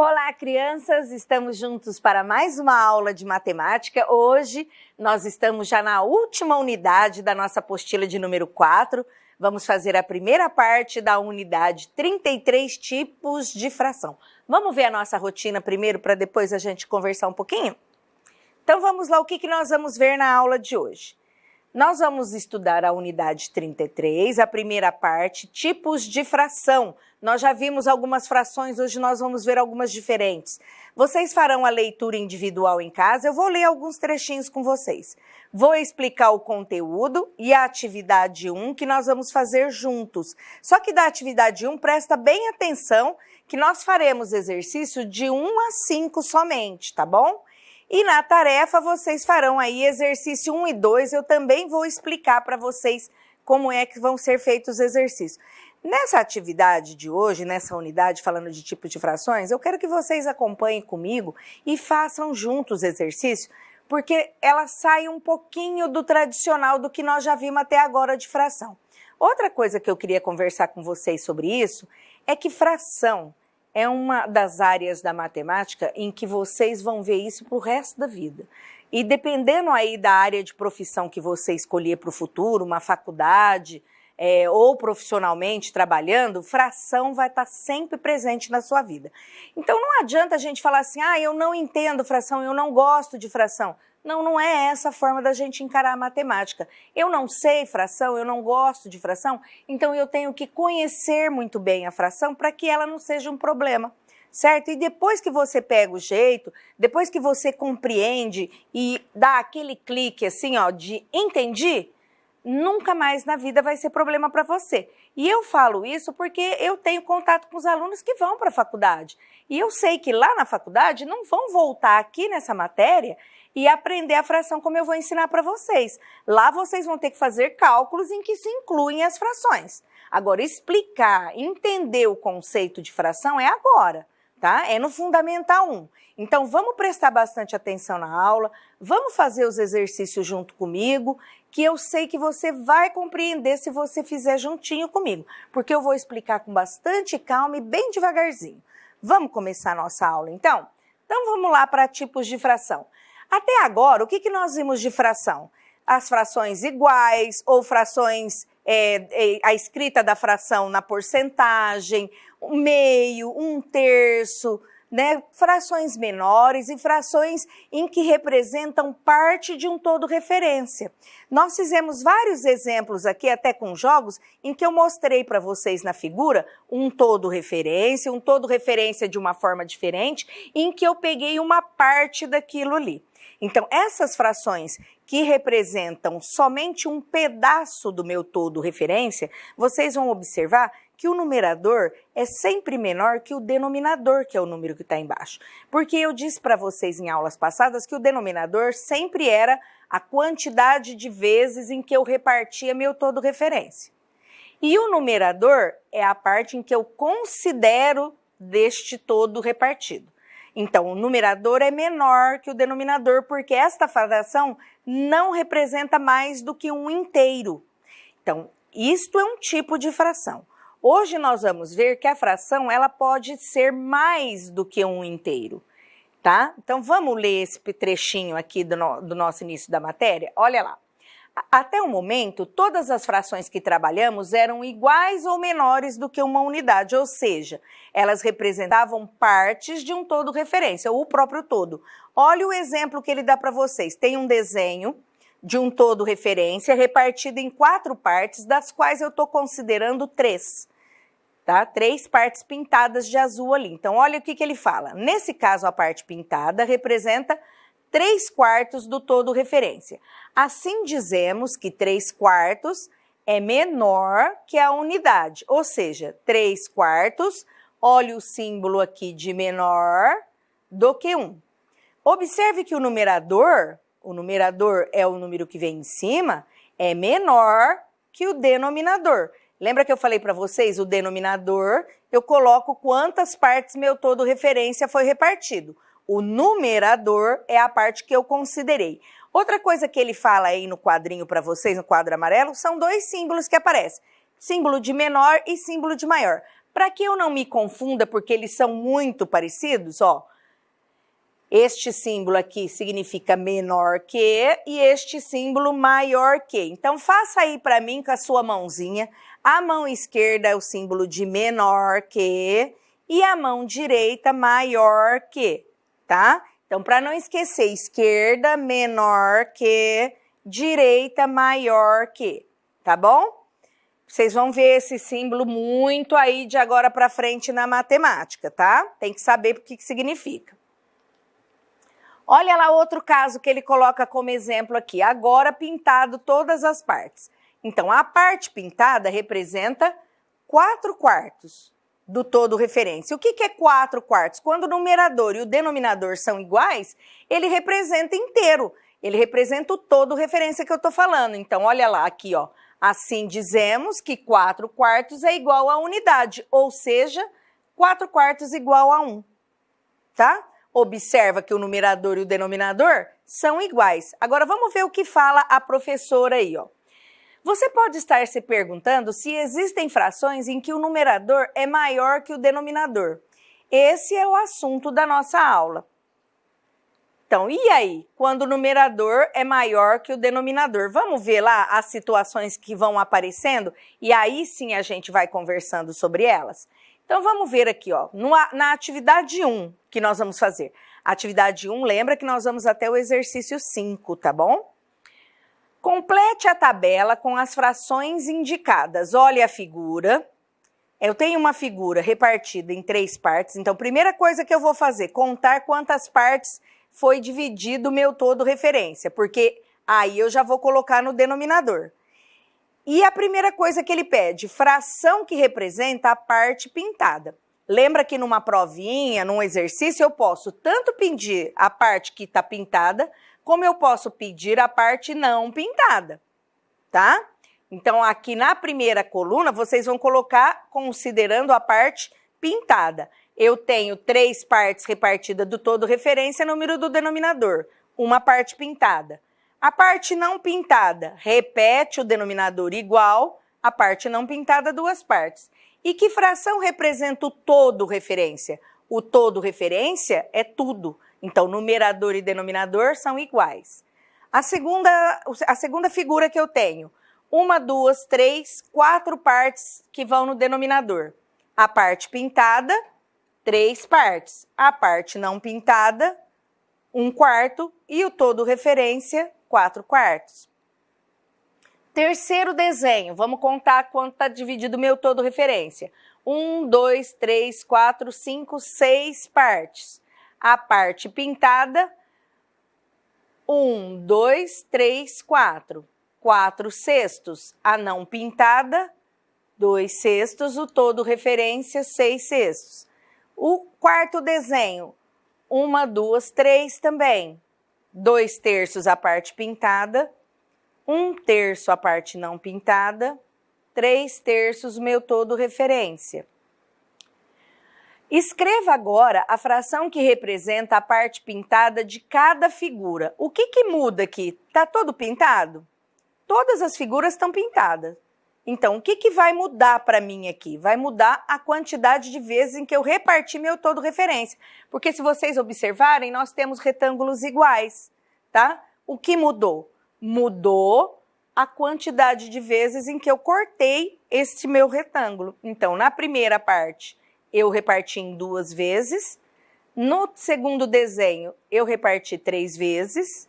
Olá, crianças! Estamos juntos para mais uma aula de matemática. Hoje nós estamos já na última unidade da nossa apostila de número 4. Vamos fazer a primeira parte da unidade 33 tipos de fração. Vamos ver a nossa rotina primeiro para depois a gente conversar um pouquinho? Então vamos lá, o que nós vamos ver na aula de hoje? Nós vamos estudar a unidade 33, a primeira parte, tipos de fração. Nós já vimos algumas frações, hoje nós vamos ver algumas diferentes. Vocês farão a leitura individual em casa, eu vou ler alguns trechinhos com vocês. Vou explicar o conteúdo e a atividade 1 que nós vamos fazer juntos. Só que da atividade 1, presta bem atenção que nós faremos exercício de 1 a 5 somente, tá bom? E na tarefa vocês farão aí exercício 1 e 2, eu também vou explicar para vocês como é que vão ser feitos os exercícios. Nessa atividade de hoje, nessa unidade falando de tipos de frações, eu quero que vocês acompanhem comigo e façam juntos os exercícios, porque ela sai um pouquinho do tradicional do que nós já vimos até agora de fração. Outra coisa que eu queria conversar com vocês sobre isso é que fração é uma das áreas da matemática em que vocês vão ver isso para o resto da vida. E dependendo aí da área de profissão que você escolher para o futuro, uma faculdade ou profissionalmente trabalhando, fração vai estar sempre presente na sua vida. Então não adianta a gente falar assim, eu não entendo fração, eu não gosto de fração. Não, não é essa a forma da gente encarar a matemática. Eu não sei fração, eu não gosto de fração, então eu tenho que conhecer muito bem a fração para que ela não seja um problema, certo? E depois que você pega o jeito, depois que você compreende e dá aquele clique assim, de entendi, nunca mais na vida vai ser problema para você. E eu falo isso porque eu tenho contato com os alunos que vão para a faculdade. E eu sei que lá na faculdade não vão voltar aqui nessa matéria e aprender a fração como eu vou ensinar para vocês. Lá vocês vão ter que fazer cálculos em que se incluem as frações. Agora, explicar, entender o conceito de fração é agora, tá? É no Fundamental 1. Então, vamos prestar bastante atenção na aula, vamos fazer os exercícios junto comigo, que eu sei que você vai compreender se você fizer juntinho comigo, porque eu vou explicar com bastante calma e bem devagarzinho. Vamos começar a nossa aula, então? Então, vamos lá para tipos de fração. Até agora, o que nós vimos de fração? As frações iguais ou frações, a escrita da fração na porcentagem, um meio, um terço, né? Frações menores e frações em que representam parte de um todo referência. Nós fizemos vários exemplos aqui, até com jogos, em que eu mostrei para vocês na figura um todo referência de uma forma diferente, em que eu peguei uma parte daquilo ali. Então, essas frações que representam somente um pedaço do meu todo referência, vocês vão observar que o numerador é sempre menor que o denominador, que é o número que está embaixo. Porque eu disse para vocês em aulas passadas que o denominador sempre era a quantidade de vezes em que eu repartia meu todo referência. E o numerador é a parte em que eu considero deste todo repartido. Então, o numerador é menor que o denominador, porque esta fração não representa mais do que um inteiro. Então, isto é um tipo de fração. Hoje nós vamos ver que a fração ela pode ser mais do que um inteiro, tá? Então, vamos ler esse trechinho aqui do nosso início da matéria? Olha lá. Até o momento, todas as frações que trabalhamos eram iguais ou menores do que uma unidade, ou seja, elas representavam partes de um todo referência, ou o próprio todo. Olha o exemplo que ele dá para vocês. Tem um desenho de um todo referência repartido em 4 partes, das quais eu estou considerando 3. Tá? 3 partes pintadas de azul ali. Então, olha o que ele fala. Nesse caso, a parte pintada representa 3/4 do todo referência. Assim dizemos que 3/4 é menor que a unidade, ou seja, 3/4, olha o símbolo aqui de menor do que 1. Observe que o numerador é o número que vem em cima, é menor que o denominador. Lembra que eu falei para vocês, o denominador, eu coloco quantas partes meu todo referência foi repartido. O numerador é a parte que eu considerei. Outra coisa que ele fala aí no quadrinho para vocês, no quadro amarelo, são 2 símbolos que aparecem. Símbolo de menor e símbolo de maior. Para que eu não me confunda, porque eles são muito parecidos, ó, este símbolo aqui significa menor que e este símbolo maior que. Então, faça aí para mim com a sua mãozinha. A mão esquerda é o símbolo de menor que e a mão direita maior que, tá? Então, para não esquecer, esquerda menor que, direita maior que, tá bom? Vocês vão ver esse símbolo muito aí de agora para frente na matemática, tá? Tem que saber o que significa. Olha lá outro caso que ele coloca como exemplo aqui, agora pintado todas as partes. Então, a parte pintada representa 4/4 do todo referência. O que é 4/4? Quando o numerador e o denominador são iguais, ele representa inteiro, ele representa o todo referência que eu estou falando. Então, olha lá, aqui, ó. Assim dizemos que 4/4 é igual a unidade, ou seja, 4/4 igual a 1, tá? Observa que o numerador e o denominador são iguais. Agora, vamos ver o que fala a professora aí, ó. Você pode estar se perguntando se existem frações em que o numerador é maior que o denominador. Esse é o assunto da nossa aula. Então, e aí? Quando o numerador é maior que o denominador? Vamos ver lá as situações que vão aparecendo e aí sim a gente vai conversando sobre elas? Então, vamos ver aqui, ó, na atividade 1 que nós vamos fazer. Atividade 1, lembra que nós vamos até o exercício 5, tá bom? Complete a tabela com as frações indicadas. Olha a figura. Eu tenho uma figura repartida em 3 partes. Então, primeira coisa que eu vou fazer, contar quantas partes foi dividido o meu todo referência, porque aí eu já vou colocar no denominador. E a primeira coisa que ele pede, fração que representa a parte pintada. Lembra que numa provinha, num exercício, eu posso tanto pedir a parte que está pintada, como eu posso pedir a parte não pintada, tá? Então, aqui na primeira coluna, vocês vão colocar considerando a parte pintada. Eu tenho 3 partes repartidas do todo referência, número do denominador, uma parte pintada. A parte não pintada repete o denominador igual, a parte não pintada 2 partes. E que fração representa o todo referência? O todo referência é tudo. Então, numerador e denominador são iguais. A segunda figura que eu tenho, 1, 2, 3, 4 partes que vão no denominador. A parte pintada, 3 partes. A parte não pintada, 1/4 e o todo referência, 4/4. Terceiro desenho, vamos contar quanto está dividido o meu todo referência. 1, 2, 3, 4, 5, 6 partes. A parte pintada, 1, 2, 3, 4. 4/6. A não pintada, 2/6. O todo referência, 6/6. O quarto desenho, 1, 2, 3 também. 2/3 a parte pintada, 1/3 a parte não pintada, 3/3 meu todo referência. Escreva agora a fração que representa a parte pintada de cada figura. O que muda aqui? Está todo pintado? Todas as figuras estão pintadas. Então, o que vai mudar para mim aqui? Vai mudar a quantidade de vezes em que eu reparti meu todo referência. Porque se vocês observarem, nós temos retângulos iguais, tá? O que mudou? Mudou a quantidade de vezes em que eu cortei este meu retângulo. Então, na primeira parte, eu reparti em 2 vezes. No segundo desenho, eu reparti 3 vezes.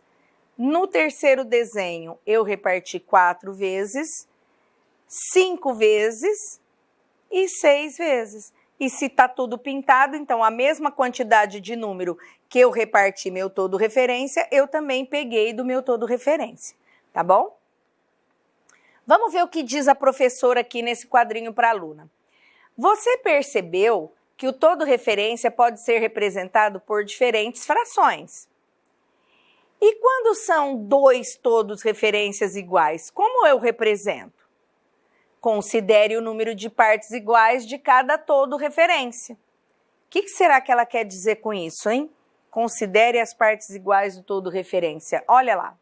No terceiro desenho, eu reparti 4 vezes. 5 vezes e 6 vezes. E se está tudo pintado, então a mesma quantidade de número que eu reparti meu todo referência, eu também peguei do meu todo referência, tá bom? Vamos ver o que diz a professora aqui nesse quadrinho para a aluna. Você percebeu que o todo referência pode ser representado por diferentes frações. E quando são 2 todos referências iguais, como eu represento? Considere o número de partes iguais de cada todo referência. O que será que ela quer dizer com isso, hein? Considere as partes iguais do todo referência. Olha lá.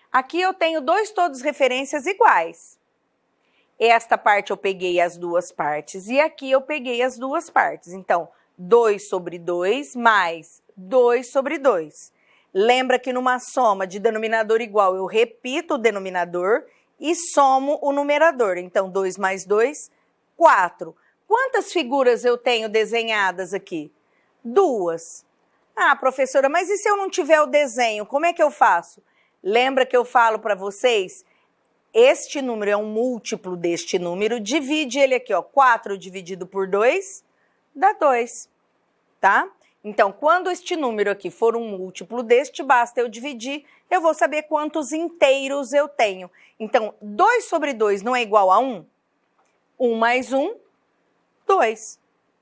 Aqui eu tenho 2 todos referências iguais. Esta parte eu peguei as duas partes e aqui eu peguei as duas partes. Então, 2 sobre 2 mais 2 sobre 2. Lembra que numa soma de denominador igual, eu repito o denominador e somo o numerador. Então, 2 mais 2, 4. Quantas figuras eu tenho desenhadas aqui? 2. Ah, professora, mas e se eu não tiver o desenho, como é que eu faço? Lembra que eu falo para vocês? Este número é um múltiplo deste número, divide ele aqui, ó, 4 dividido por 2, dá 2, tá? Então, quando este número aqui for um múltiplo deste, basta eu dividir, eu vou saber quantos inteiros eu tenho. Então, 2 sobre 2 não é igual a 1? 1 mais 1, 2.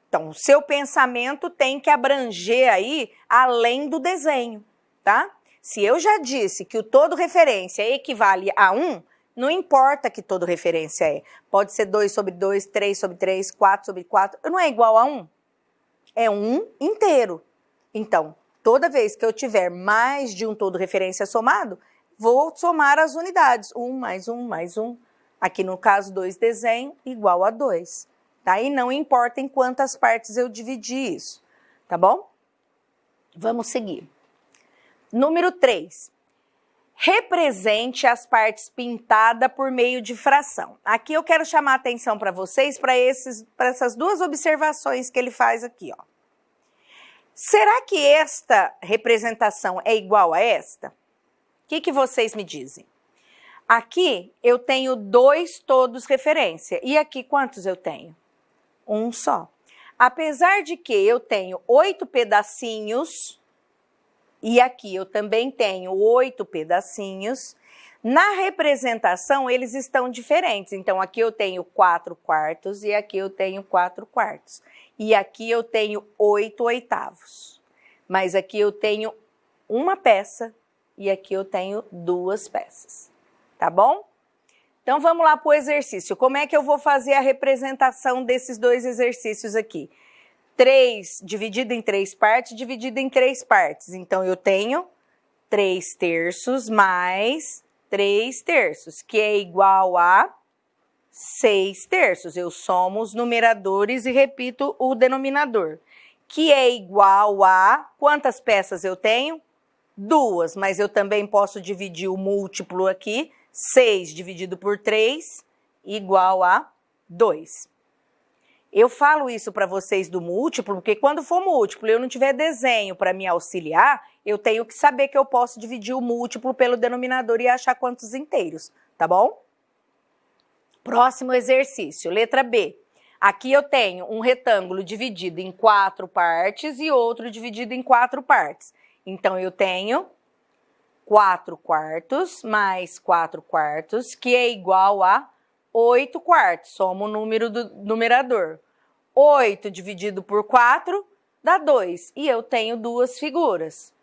Então, o seu pensamento tem que abranger aí além do desenho, tá? Se eu já disse que o todo referência equivale a 1, não importa que todo referência é. Pode ser 2 sobre 2, 3 sobre 3, 4 sobre 4. Não é igual a 1? É 1 inteiro. Então, toda vez que eu tiver mais de um todo referência somado, vou somar as unidades. 1 mais 1 mais 1. Aqui no caso, 2 desenho igual a 2. Tá? E não importa em quantas partes eu dividi isso. Tá bom? Vamos seguir. Número 3. Represente as partes pintadas por meio de fração. Aqui eu quero chamar a atenção para vocês para essas duas observações que ele faz aqui, ó. Será que esta representação é igual a esta? O que vocês me dizem? Aqui eu tenho 2 todos referência. E aqui quantos eu tenho? Um só. Apesar de que eu tenho 8 pedacinhos, e aqui eu também tenho 8 pedacinhos, na representação eles estão diferentes. Então, aqui eu tenho 4 quartos e aqui eu tenho 4 quartos. E aqui eu tenho 8 oitavos. Mas aqui eu tenho uma peça e aqui eu tenho 2 peças. Tá bom? Então, vamos lá para o exercício. Como é que eu vou fazer a representação desses 2 exercícios aqui? 3 dividido em 3 partes, dividido em 3 partes. Então, eu tenho 3 terços mais 3 terços, que é igual a 6 terços. Eu somo os numeradores e repito o denominador, que é igual a... Quantas peças eu tenho? 2, mas eu também posso dividir o múltiplo aqui. 6 dividido por 3, igual a 2. Eu falo isso para vocês do múltiplo, porque quando for múltiplo e eu não tiver desenho para me auxiliar, eu tenho que saber que eu posso dividir o múltiplo pelo denominador e achar quantos inteiros, tá bom? Próximo exercício, letra B. Aqui eu tenho um retângulo dividido em 4 partes e outro dividido em 4 partes. Então, eu tenho 4 quartos mais 4 quartos, que é igual a 8 quartos. Soma o número do numerador. 8 dividido por 4 dá 2. E eu tenho 2 figuras.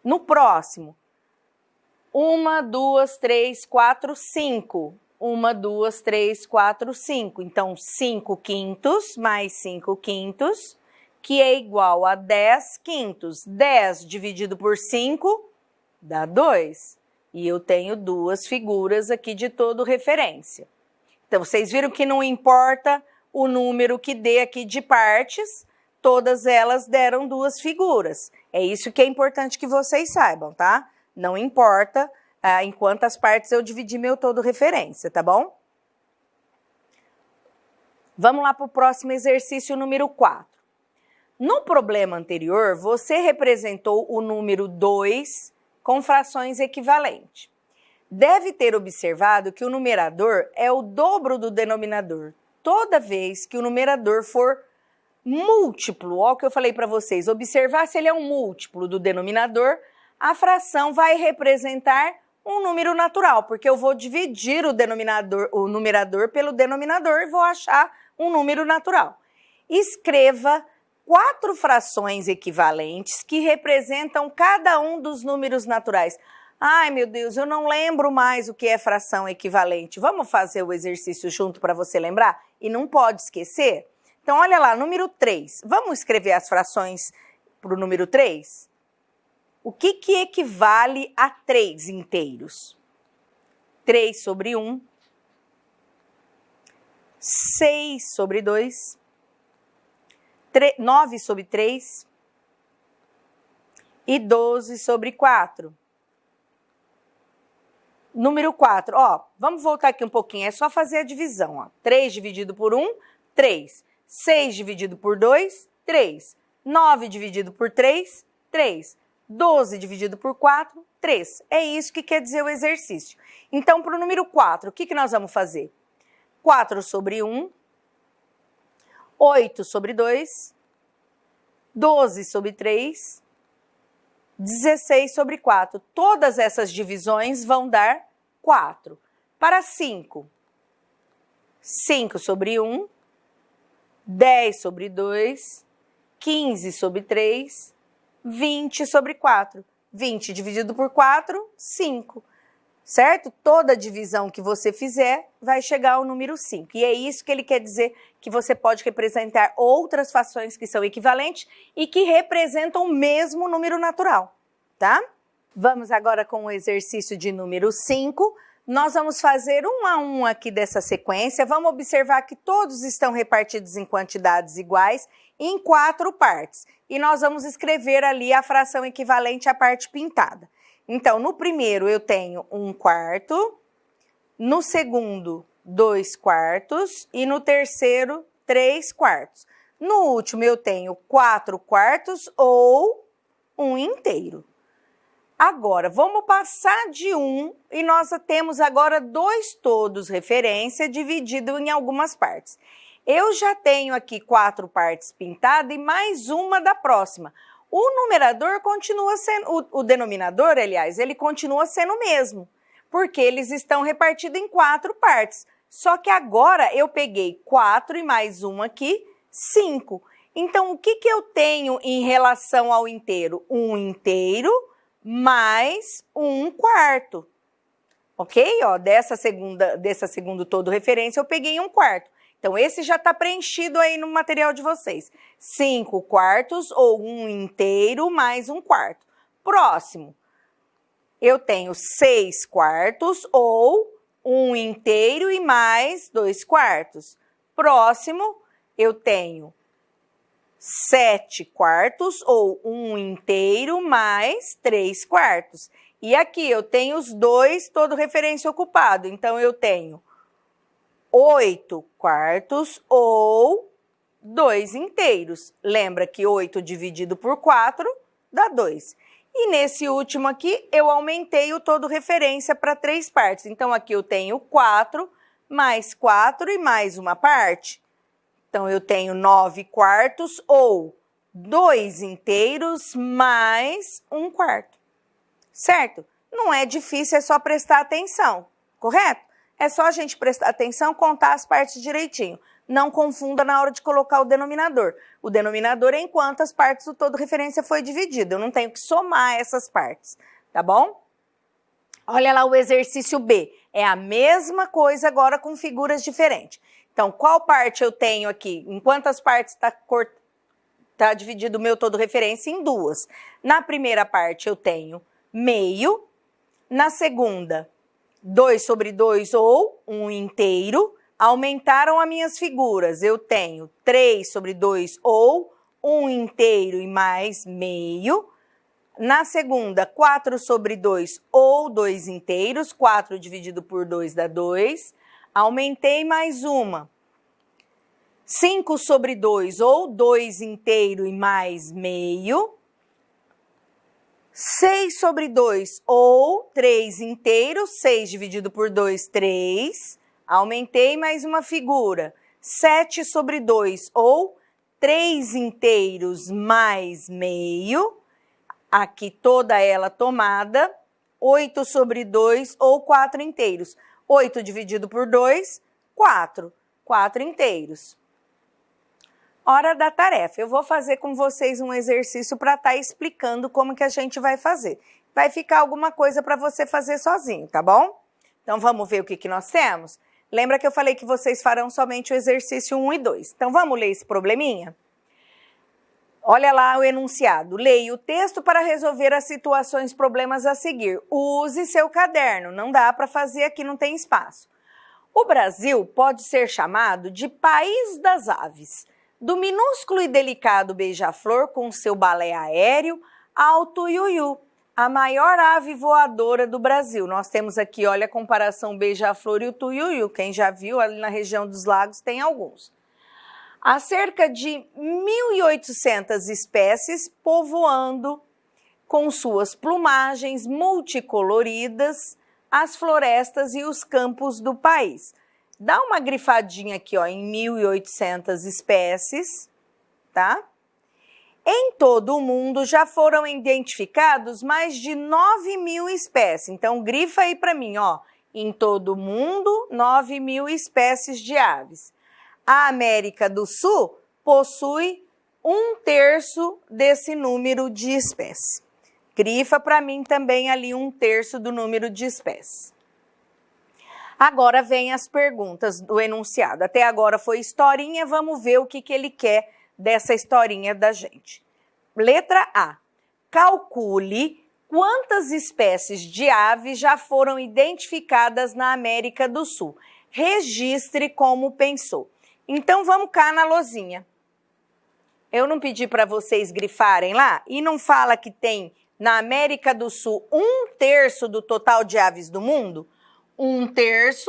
No próximo, 1, 2, 3, 4, 5. 1, 2, 3, 4, 5. Então, 5 quintos mais 5 quintos, que é igual a 10 quintos. 10 dividido por 5 dá 2. E eu tenho 2 figuras aqui de todo referência. Então, vocês viram que não importa o número que dê aqui de partes, todas elas deram 2 figuras. É isso que é importante que vocês saibam, tá? Não importa em quantas partes eu dividi meu todo referência, tá bom? Vamos lá para o próximo exercício número 4. No problema anterior, você representou o número 2 com frações equivalentes. Deve ter observado que o numerador é o dobro do denominador. Toda vez que o numerador for múltiplo, ó, o que eu falei para vocês, observar se ele é um múltiplo do denominador, a fração vai representar um número natural, porque eu vou dividir o numerador pelo denominador e vou achar um número natural. Escreva 4 frações equivalentes que representam cada um dos números naturais. Ai, meu Deus, eu não lembro mais o que é fração equivalente. Vamos fazer o exercício junto para você lembrar? E não pode esquecer? Então, olha lá, número 3. Vamos escrever as frações para o número 3? O que equivale a 3 inteiros? 3 sobre 1, 6 sobre 2, 9 sobre 3 e 12 sobre 4. Número 4, ó, vamos voltar aqui um pouquinho, é só fazer a divisão, ó. 3 dividido por 1, 3. 6 dividido por 2, 3. 9 dividido por 3, 3. 12 dividido por 4, 3. É isso que quer dizer o exercício. Então, para o número 4, o que nós vamos fazer? 4 sobre 1, 8 sobre 2, 12 sobre 3, 16 sobre 4. Todas essas divisões vão dar 4. Para 5, 5 sobre 1, 10 sobre 2, 15 sobre 3, 20 sobre 4. 20 dividido por 4, 5. Certo? Toda divisão que você fizer vai chegar ao número 5. E é isso que ele quer dizer, que você pode representar outras frações que são equivalentes e que representam o mesmo número natural, tá? Vamos agora com o exercício de número 5. Nós vamos fazer um a um aqui dessa sequência. Vamos observar que todos estão repartidos em quantidades iguais em 4 partes. E nós vamos escrever ali a fração equivalente à parte pintada. Então, no primeiro eu tenho 1 quarto, no segundo 2 quartos e no terceiro 3 quartos. No último eu tenho 4 quartos ou 1 inteiro. Agora, vamos passar de 1 e nós temos agora 2 todos referência dividido em algumas partes. Eu já tenho aqui 4 partes pintadas e mais uma da próxima. O numerador continua sendo, o denominador, aliás, ele continua sendo o mesmo, porque eles estão repartidos em 4 partes. Só que agora eu peguei 4 e mais uma aqui, 5. Então, o que eu tenho em relação ao inteiro? 1 inteiro mais 1 quarto. Ok? Ó, desse segundo todo referência, eu peguei 1 quarto. Então, esse já está preenchido aí no material de vocês. 5 quartos ou 1 inteiro mais 1 quarto. Próximo, eu tenho 6 quartos ou 1 inteiro e mais 2 quartos. Próximo, eu tenho 7 quartos ou 1 inteiro mais 3 quartos. E aqui eu tenho os 2 todo referência ocupado. Então, eu tenho 8 quartos ou 2 inteiros. Lembra que 8 dividido por 4 dá 2. E nesse último aqui, eu aumentei o todo referência para 3 partes. Então, aqui eu tenho 4 mais 4 e mais uma parte. Então, eu tenho 9 quartos ou 2 inteiros mais 1 quarto. Certo? Não é difícil, é só prestar atenção, correto? É só a gente prestar atenção, contar as partes direitinho. Não confunda na hora de colocar o denominador. O denominador é em quantas partes o todo referência foi dividido. Eu não tenho que somar essas partes, tá bom? Olha lá o exercício B. É a mesma coisa agora com figuras diferentes. Então, qual parte eu tenho aqui? Em quantas partes está dividido o meu todo referência? Em 2. Na primeira parte eu tenho meio. Na segunda, 2 sobre 2 ou 1 inteiro. Aumentaram as minhas figuras. Eu tenho 3 sobre 2 ou 1 inteiro e mais meio. Na segunda, 4 sobre 2 ou 2 inteiros. 4 dividido por 2 dá 2. Aumentei mais uma. 5 sobre 2 ou 2 inteiro e mais meio. 6 sobre 2 ou 3 inteiros. 6 dividido por 2, 3. Aumentei mais uma figura. 7 sobre 2 ou 3 inteiros mais meio. Aqui toda ela tomada. 8 sobre 2 ou 4 inteiros. 8 dividido por 2, 4. 4 inteiros. Hora da tarefa. Eu vou fazer com vocês um exercício para estar explicando como que a gente vai fazer. Vai ficar alguma coisa para você fazer sozinho, tá bom? Então, vamos ver o que nós temos? Lembra que eu falei que vocês farão somente o exercício 1 e 2. Então, vamos ler esse probleminha? Olha lá o enunciado. Leia o texto para resolver as situações, problemas a seguir. Use seu caderno. Não dá para fazer aqui, não tem espaço. O Brasil pode ser chamado de país das aves, do minúsculo e delicado beija-flor com seu balé aéreo ao tuiuiu, a maior ave voadora do Brasil. Nós temos aqui, olha a comparação beija-flor e o tuiuiu. Quem já viu, ali na região dos lagos tem alguns. Há cerca de 1.800 espécies povoando com suas plumagens multicoloridas as florestas e os campos do país. Dá uma grifadinha aqui, ó, em 1.800 espécies, tá? Em todo o mundo já foram identificados mais de 9.000 espécies. Então, grifa aí para mim, ó. Em todo o mundo, 9.000 espécies de aves. A América do Sul possui 1/3 desse número de espécies. Grifa para mim também ali 1/3 do número de espécies. Agora vem as perguntas do enunciado. Até agora foi historinha, vamos ver o que ele quer dessa historinha da gente. Letra A. Calcule quantas espécies de aves já foram identificadas na América do Sul. Registre como pensou. Então vamos cá na lousinha. Eu não pedi para vocês grifarem lá? E não fala que tem na América do Sul 1/3 do total de aves do mundo? 1/3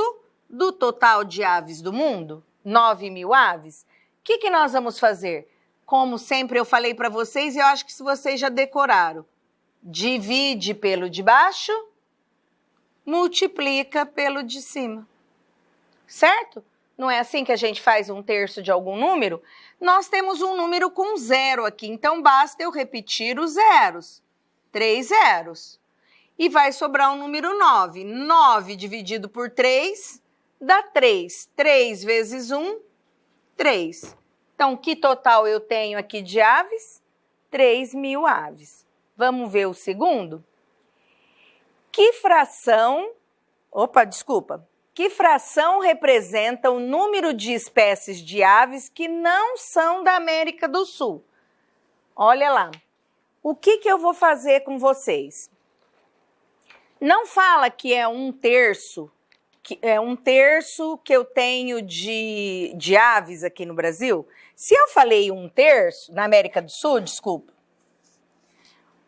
do total de aves do mundo? 9.000 aves? O que nós vamos fazer? Como sempre eu falei para vocês, e eu acho que se vocês já decoraram, divide pelo de baixo, multiplica pelo de cima. Certo? Não é assim que a gente faz 1/3 de algum número? Nós temos um número com 0 aqui, então basta eu repetir os zeros. 3 zeros. E vai sobrar o número 9. 9 dividido por 3 dá 3. 3 vezes 1, 3. Então, que total eu tenho aqui de aves? 3.000 aves. Vamos ver o segundo? Que fração representa o número de espécies de aves que não são da América do Sul? Olha lá. O que eu vou fazer com vocês? Não fala que é 1/3, que é 1/3 que eu tenho de aves aqui no Brasil? Se eu falei 1/3, na América do Sul, desculpa,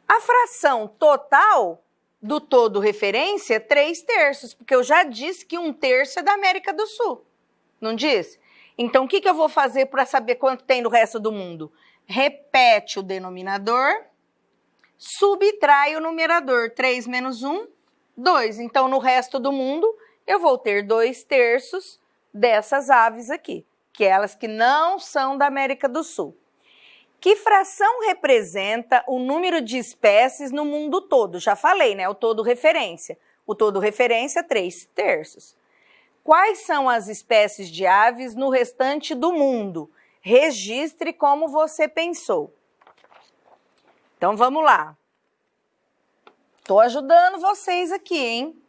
a fração total do todo referência é 3/3, porque eu já disse que 1/3 é da América do Sul, não disse? Então, o que eu vou fazer para saber quanto tem no resto do mundo? Repete o denominador, subtrai o numerador, 3 menos 1, 2. Então, no resto do mundo, eu vou ter 2/3 dessas aves aqui, que elas que não são da América do Sul. Que fração representa o número de espécies no mundo todo? Já falei, né? O todo referência. O todo referência, 3/3. Quais são as espécies de aves no restante do mundo? Registre como você pensou. Então, vamos lá. Estou ajudando vocês aqui, hein?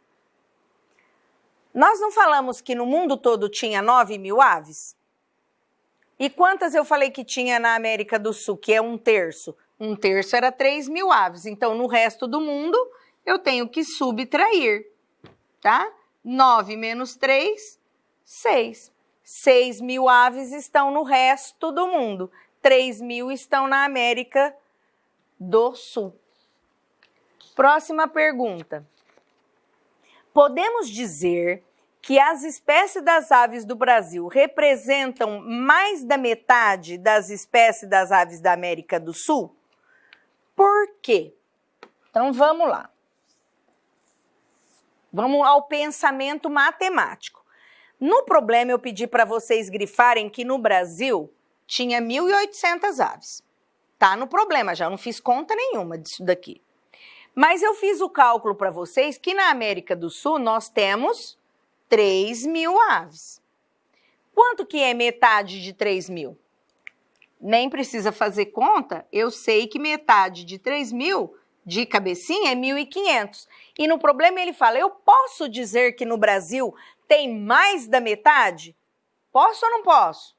Nós não falamos que no mundo todo tinha 9.000 aves? E quantas eu falei que tinha na América do Sul, que é 1/3? 1/3 era 3.000 aves. Então, no resto do mundo, eu tenho que subtrair, tá? 9 menos 3, 6. 6.000 aves estão no resto do mundo. 3.000 estão na América do Sul. Próxima pergunta. Podemos dizer que as espécies das aves do Brasil representam mais da metade das espécies das aves da América do Sul? Por quê? Então, vamos lá. Vamos ao pensamento matemático. No problema, eu pedi para vocês grifarem que no Brasil tinha 1.800 aves. Tá no problema, já não fiz conta nenhuma disso daqui. Mas eu fiz o cálculo para vocês que na América do Sul nós temos 3.000 aves. Quanto que é metade de 3.000? Nem precisa fazer conta, eu sei que metade de 3.000 de cabecinha é 1.500. E no problema ele fala, eu posso dizer que no Brasil tem mais da metade? Posso ou não posso?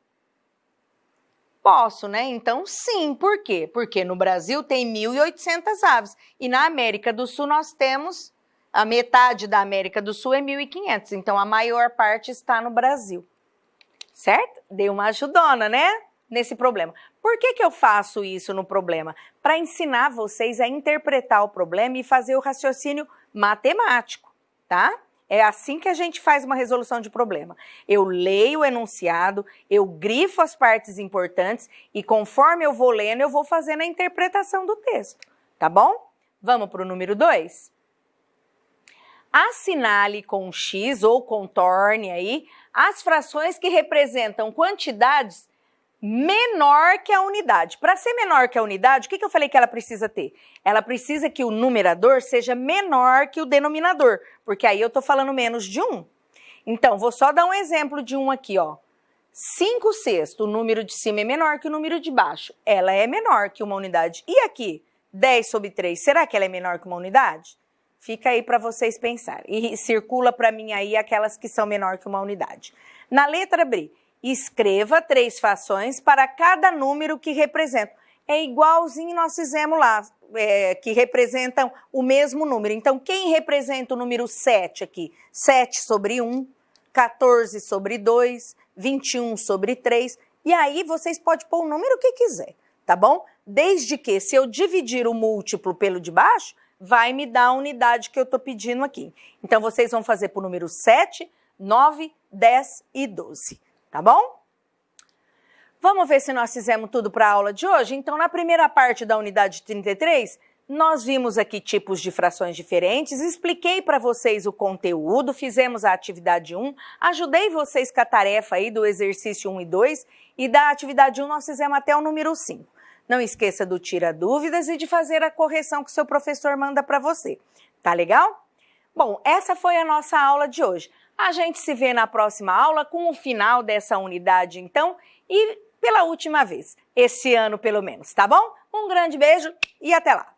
Posso, né? Então, sim. Por quê? Porque no Brasil tem 1.800 aves e na América do Sul nós temos A metade da América do Sul é 1.500, então a maior parte está no Brasil. Certo? Dei uma ajudona, né? Nesse problema. Por que que eu faço isso no problema? Para ensinar vocês a interpretar o problema e fazer o raciocínio matemático, tá? É assim que a gente faz uma resolução de problema. Eu leio o enunciado, eu grifo as partes importantes e conforme eu vou lendo, eu vou fazendo a interpretação do texto, tá bom? Vamos para o número 2? Assinale com X ou contorne aí as frações que representam quantidades menor que a unidade. Para ser menor que a unidade, o que eu falei que ela precisa ter? Ela precisa que o numerador seja menor que o denominador, porque aí eu estou falando menos de 1. Então, vou só dar um exemplo de um aqui, ó. 5/6, o número de cima é menor que o número de baixo. Ela é menor que uma unidade. E aqui, 10/3, será que ela é menor que uma unidade? Fica aí para vocês pensarem. E circula para mim aí aquelas que são menor que uma unidade. Na letra B, escreva 3 frações para cada número que representam. É igualzinho nós fizemos lá, que representam o mesmo número. Então, quem representa o número 7 aqui? 7/1, 14/2, 21/3. E aí, vocês podem pôr o número que quiser, tá bom? Desde que, se eu dividir o múltiplo pelo de baixo, vai me dar a unidade que eu estou pedindo aqui. Então, vocês vão fazer por número 7, 9, 10 e 12, tá bom? Vamos ver se nós fizemos tudo para a aula de hoje? Então, na primeira parte da unidade 33, nós vimos aqui tipos de frações diferentes, expliquei para vocês o conteúdo, fizemos a atividade 1, ajudei vocês com a tarefa aí do exercício 1 e 2, e da atividade 1 nós fizemos até o número 5. Não esqueça do tira dúvidas e de fazer a correção que o seu professor manda para você. Tá legal? Bom, essa foi a nossa aula de hoje. A gente se vê na próxima aula com o final dessa unidade, então, e pela última vez, esse ano pelo menos, tá bom? Um grande beijo e até lá!